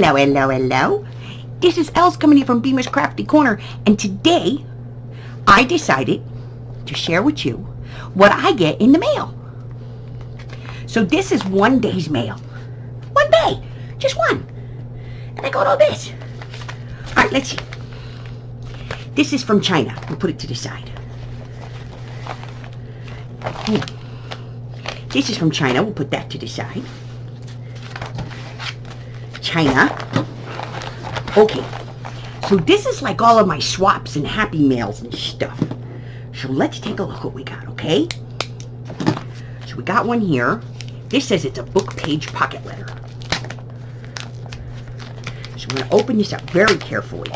Hello, hello, hello. This is Els coming here from Beamer's Crafty Corner, and today I decided to share with you what I get in the mail. So this is one day's mail. One day, just one. And I got all this. All right, let's see. This is from China. We'll put it to the side. This is from China. We'll put that to the side. China. Okay. So this is like all of my swaps and happy mails and stuff. So let's take a look what we got, okay? So we got one here. This says it's a book page pocket letter. So I'm going to open this up very carefully.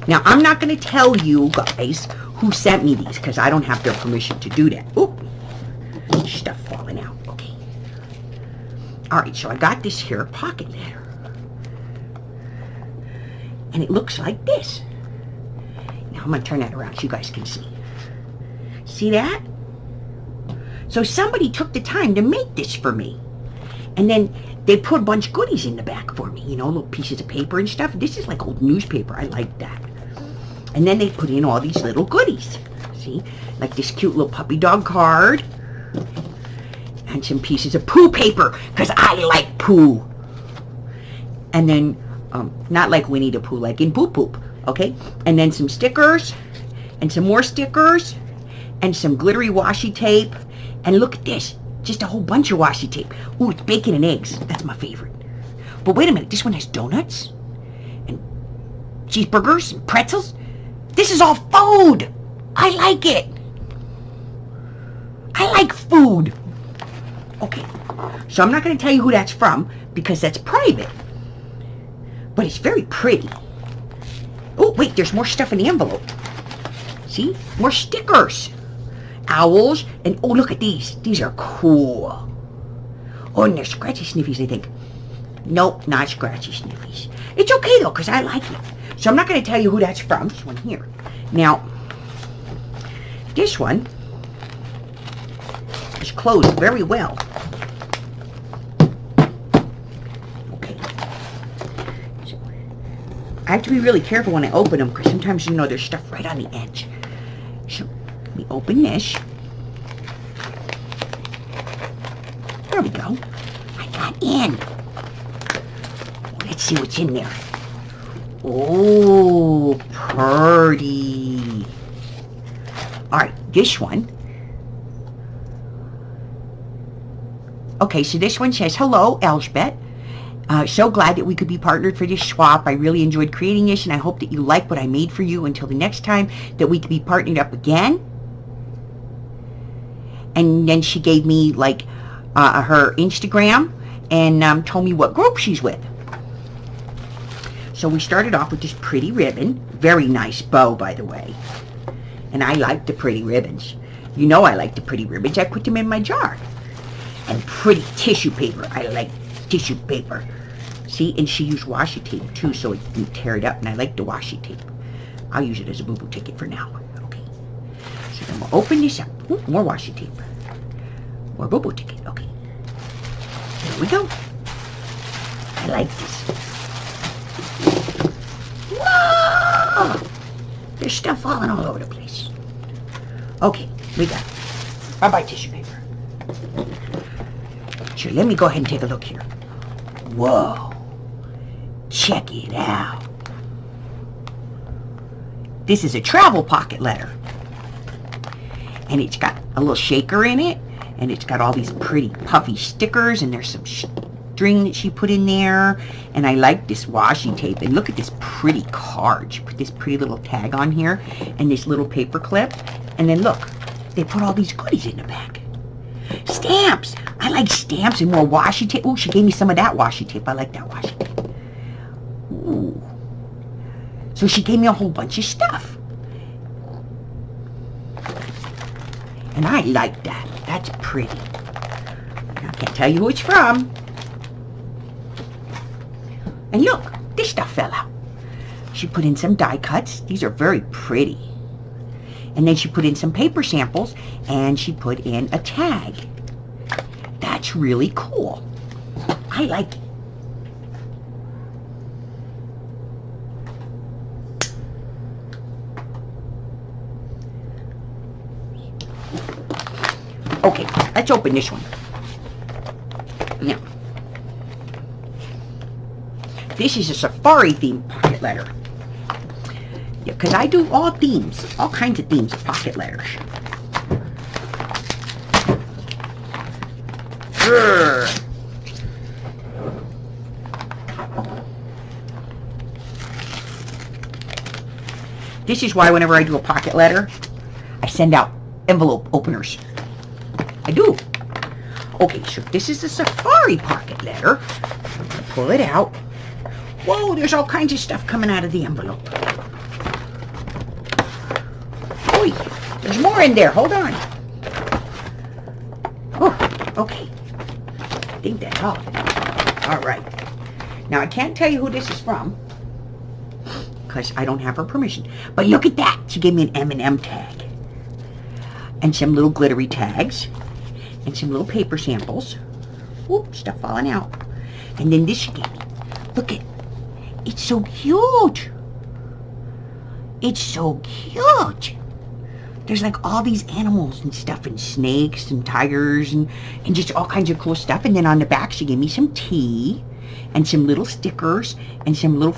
Now, I'm not going to tell you guys who sent me these because I don't have their permission to do that. Oop. Stuff falling out. Okay. Alright, so I got this here pocket letter. And it looks like this. Now I'm going to turn that around so you guys can see. See that? So somebody took the time to make this for me. And then they put a bunch of goodies in the back for me. You know, little pieces of paper and stuff. This is like old newspaper. I like that. And then they put in all these little goodies. See? Like this cute little puppy dog card. And some pieces of poo paper. Because I like poo. And then, not like Winnie the Pooh, like in Poop Poop. Okay? And then some stickers. And some more stickers. And some glittery washi tape. And look at this. Just a whole bunch of washi tape. Ooh, it's bacon and eggs. That's my favorite. But wait a minute. This one has donuts. And cheeseburgers and pretzels. This is all food. I like it. I like food. Okay. So I'm not going to tell you who that's from because that's private. But it's very pretty. Oh, wait. There's more stuff in the envelope. See? More stickers. Owls, and oh, look at these. These are cool. Oh, and they're scratchy sniffies, I think. Nope, not scratchy sniffies. It's okay, though, because I like it. So I'm not going to tell you who that's from. This one here. Now, this one is closed very well. Okay. So, I have to be really careful when I open them, because sometimes, you know, there's stuff right on the edge. So, let me open this. There we go. I got in. Let's see what's in there. Oh, pretty. Alright, this one. Okay, so this one says, hello, Elsbeth. So glad that we could be partnered for this swap. I really enjoyed creating this, and I hope that you like what I made for you until the next time that we could be partnered up again. And then she gave me, like, her Instagram and told me what group she's with. So we started off with this pretty ribbon. Very nice bow, by the way. And I like the pretty ribbons. You know I like the pretty ribbons. I put them in my jar. And pretty tissue paper. I like tissue paper. See? And she used washi tape, too, so it didn't tear it up. And I like the washi tape. I'll use it as a boo-boo ticket for now. So then we'll open this up. Ooh, more washi tape. More boo-boo ticket. Okay. There we go. I like this. Whoa! There's stuff falling all over the place. Okay, we got it. Bye-bye tissue paper. Sure, let me go ahead and take a look here. Whoa. Check it out. This is a travel pocket letter. And it's got a little shaker in it, and it's got all these pretty puffy stickers, and there's some string that she put in there, and I like this washi tape, and look at this pretty card. She put this pretty little tag on here, and this little paper clip, and then look, they put all these goodies in the back. Stamps! I like stamps and more washi tape. Ooh, she gave me some of that washi tape. I like that washi tape. Ooh. So she gave me a whole bunch of stuff. And I like that. That's pretty. I can't tell you who it's from. And look, this stuff fell out. She put in some die cuts. These are very pretty. And then she put in some paper samples, and she put in a tag. That's really cool. I like it. Okay, let's open this one. Now, this is a safari themed pocket letter. Yeah, because I do all themes, all kinds of themes of pocket letters. Urgh. This is why whenever I do a pocket letter, I send out envelope openers. I do. Okay, so this is a safari pocket letter. I'm going to pull it out. Whoa, there's all kinds of stuff coming out of the envelope. Oi, there's more in there. Hold on. Oh, okay. I think that's all. All right. Now, I can't tell you who this is from, because I don't have her permission. But look at that. She gave me an M&M tag. And some little glittery tags. And some little paper samples. Whoop, stuff falling out. And then this she gave me. Look at, it's so cute. It's so cute. There's like all these animals and stuff, and snakes and tigers and just all kinds of cool stuff. And then on the back she gave me some tea and some little stickers and some little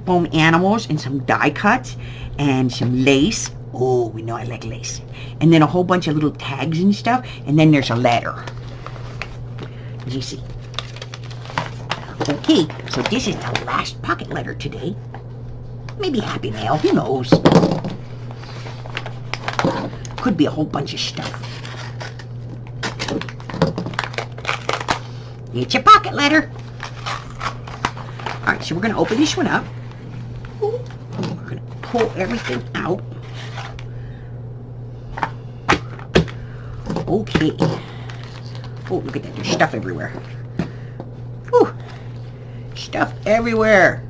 foam animals and some die cuts and some lace. Oh, we know I like lace. And then a whole bunch of little tags and stuff. And then there's a letter. As you see. Okay, so this is the last pocket letter today. Maybe Happy Mail, who knows? Could be a whole bunch of stuff. It's your pocket letter. Alright, so we're going to open this one up. We're going to pull everything out. Okay. Oh, look at that. There's stuff everywhere. Whew. Stuff everywhere.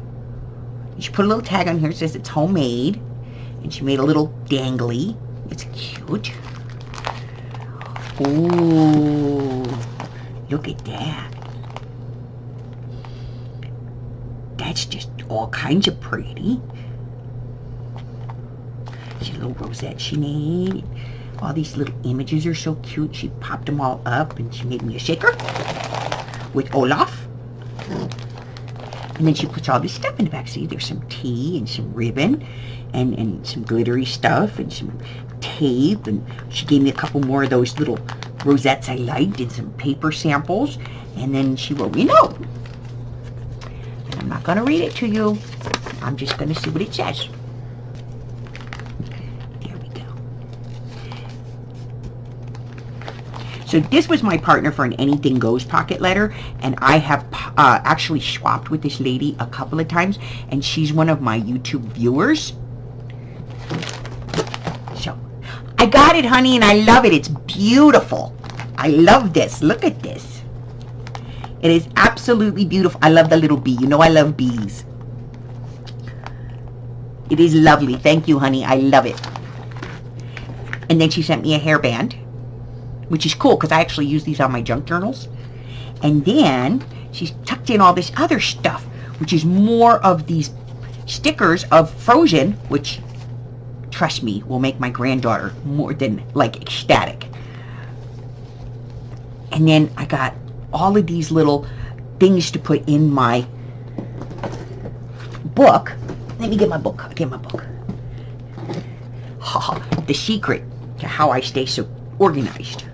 She put a little tag on here. It says it's homemade. And she made a little dangly. It's cute. Ooh. Look at that. That's just all kinds of pretty. See a little rosette she made. All these little images are so cute. She popped them all up and she made me a shaker with Olaf. And then she puts all this stuff in the back. See, there's some tea and some ribbon and some glittery stuff and some tape. And she gave me a couple more of those little rosettes I liked and some paper samples. And then she wrote me a note. And I'm not going to read it to you. I'm just going to see what it says. There we go. So this was my partner for an Anything Goes pocket letter. And I have actually swapped with this lady a couple of times. And she's one of my YouTube viewers. So, I got it, honey, and I love it. It's beautiful. I love this. Look at this. It is absolutely beautiful. I love the little bee. You know I love bees. It is lovely. Thank you, honey. I love it. And then she sent me a hairband, which is cool because I actually use these on my junk journals. And then she's tucked in all this other stuff, which is more of these stickers of Frozen, which, trust me, will make my granddaughter more than, like, ecstatic. And then I got all of these little things to put in my book. Let me get my book. I'll get my book. The secret to how I stay so organized.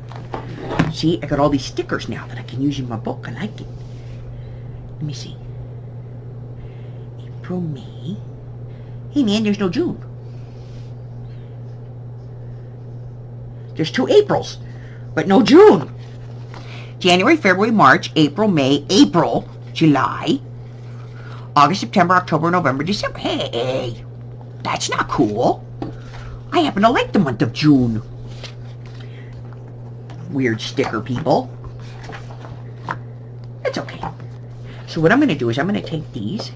See, I got all these stickers now that I can use in my book. I like it. Let me see. April, May. Hey, man, there's no June. There's 2 Aprils, but no June. January, February, March, April, May, April, July, August, September, October, November, December. Hey, that's not cool. I happen to like the month of June. Weird sticker people. That's okay. So what I'm going to do is I'm going to take these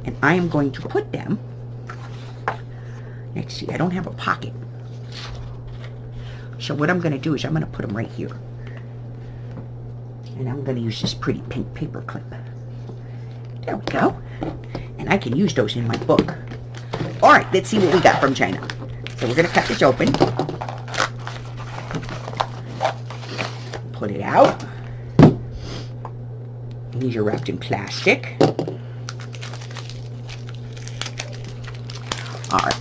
and I am going to put them. Let's see, I don't have a pocket. So what I'm going to do is I'm going to put them right here. And I'm going to use this pretty pink paper clip. There we go. And I can use those in my book. Alright, let's see what we got from China. So we're going to cut this open. pull it out. These are wrapped in plastic. All right.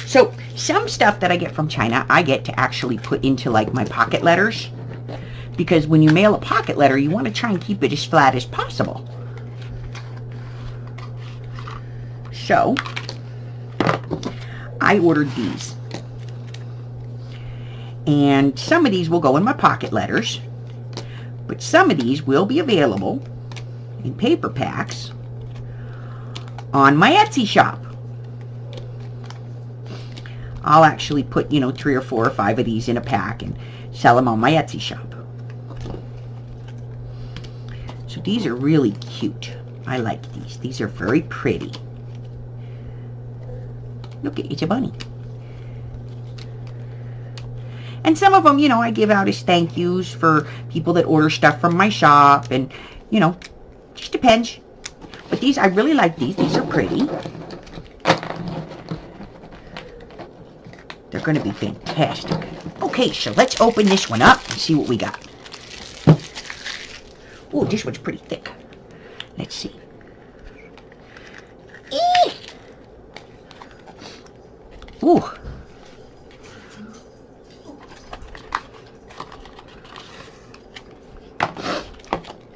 So some stuff that I get from China, I get to actually put into like my pocket letters. Because when you mail a pocket letter, you want to try and keep it as flat as possible. So, I ordered these. And some of these will go in my pocket letters. But some of these will be available in paper packs on my Etsy shop. I'll actually put, 3 or 4 or 5 of these in a pack and sell them on my Etsy shop. So these are really cute. I like these. These are very pretty. Look, it's a bunny. And some of them, I give out as thank yous for people that order stuff from my shop. And, just depends. But these, I really like these. These are pretty. They're going to be fantastic. Okay, so let's open this one up and see what we got. Oh, this one's pretty thick. Let's see. Eee! Ooh.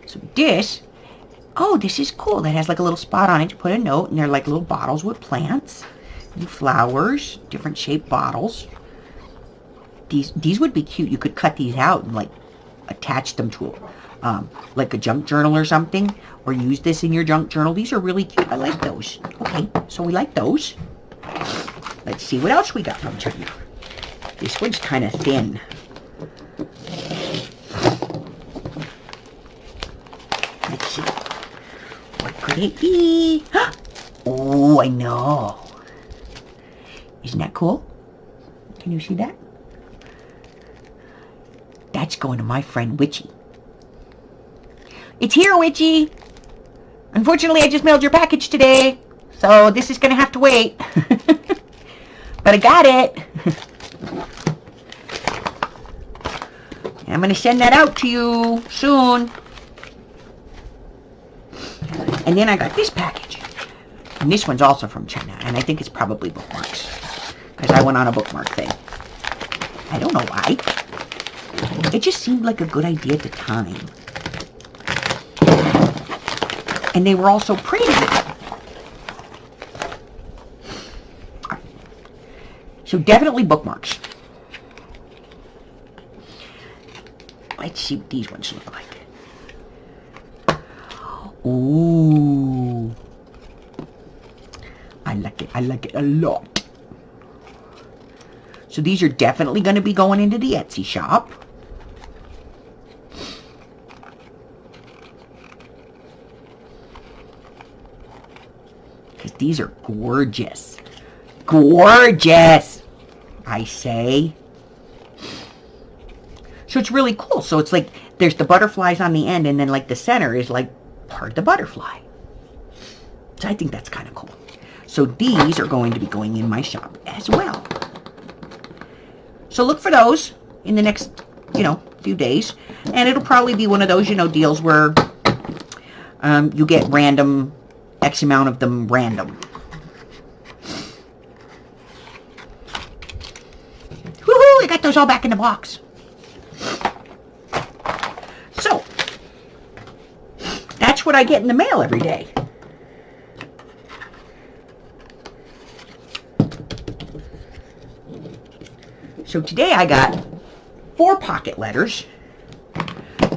So this, this is cool. That has like a little spot on it to put a note, and they're like little bottles with plants and flowers, different shaped bottles. These would be cute. You could cut these out and like attach them to like a junk journal or something, or use this in your junk journal. These are really cute. I like those. Okay, so we like those. Let's see what else we got from China. This one's kind of thin. Let's see. What could it be? Oh, I know. Isn't that cool? Can you see that? That's going to my friend Witchy. It's here, Witchy. Unfortunately, I just mailed your package today, so this is going to have to wait. But I got it. I'm going to send that out to you soon. And then I got this package. And this one's also from China, and I think it's probably bookmarks. Because I went on a bookmark thing. I don't know why. It just seemed like a good idea at the time. And they were all so pretty. So definitely bookmarks. Let's see what these ones look like. Ooh. I like it. I like it a lot. So these are definitely going to be going into the Etsy shop. Because these are gorgeous. Gorgeous, I say. So it's really cool. So it's like there's the butterflies on the end, and then like the center is like part of the butterfly. So I think that's kind of cool. So these are going to be going in my shop as well. So look for those in the next, few days. And it'll probably be one of those, deals where you get random, X amount of them random. Woohoo! I got those all back in the box. So, that's what I get in the mail every day. So today I got 4 pocket letters,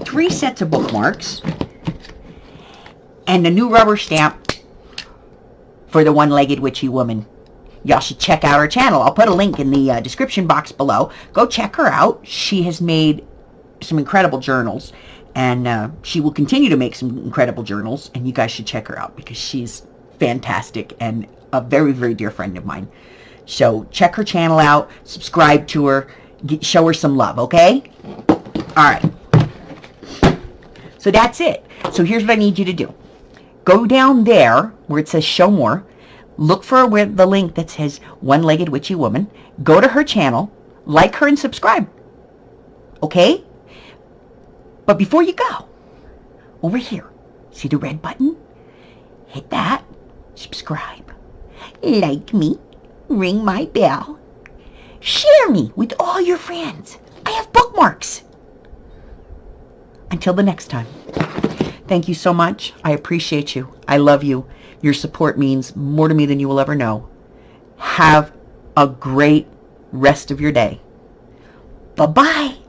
3 sets of bookmarks, and a new rubber stamp for the one-legged witchy woman. Y'all should check out her channel. I'll put a link in the description box below. Go check her out. She has made some incredible journals, and she will continue to make some incredible journals, and you guys should check her out because she's fantastic and a very, very dear friend of mine. So check her channel out, subscribe to her, show her some love, okay? All right. So that's it. So here's what I need you to do. Go down there where it says show more. Look for the link that says one-legged witchy woman. Go to her channel. like her and subscribe. Okay? But before you go, over here, see the red button? Hit that, subscribe, like me, ring my bell, share me with all your friends. I have bookmarks. Until the next time, thank you so much. I appreciate you. I love you. Your support means more to me than you will ever know. Have a great rest of your day. Bye-bye.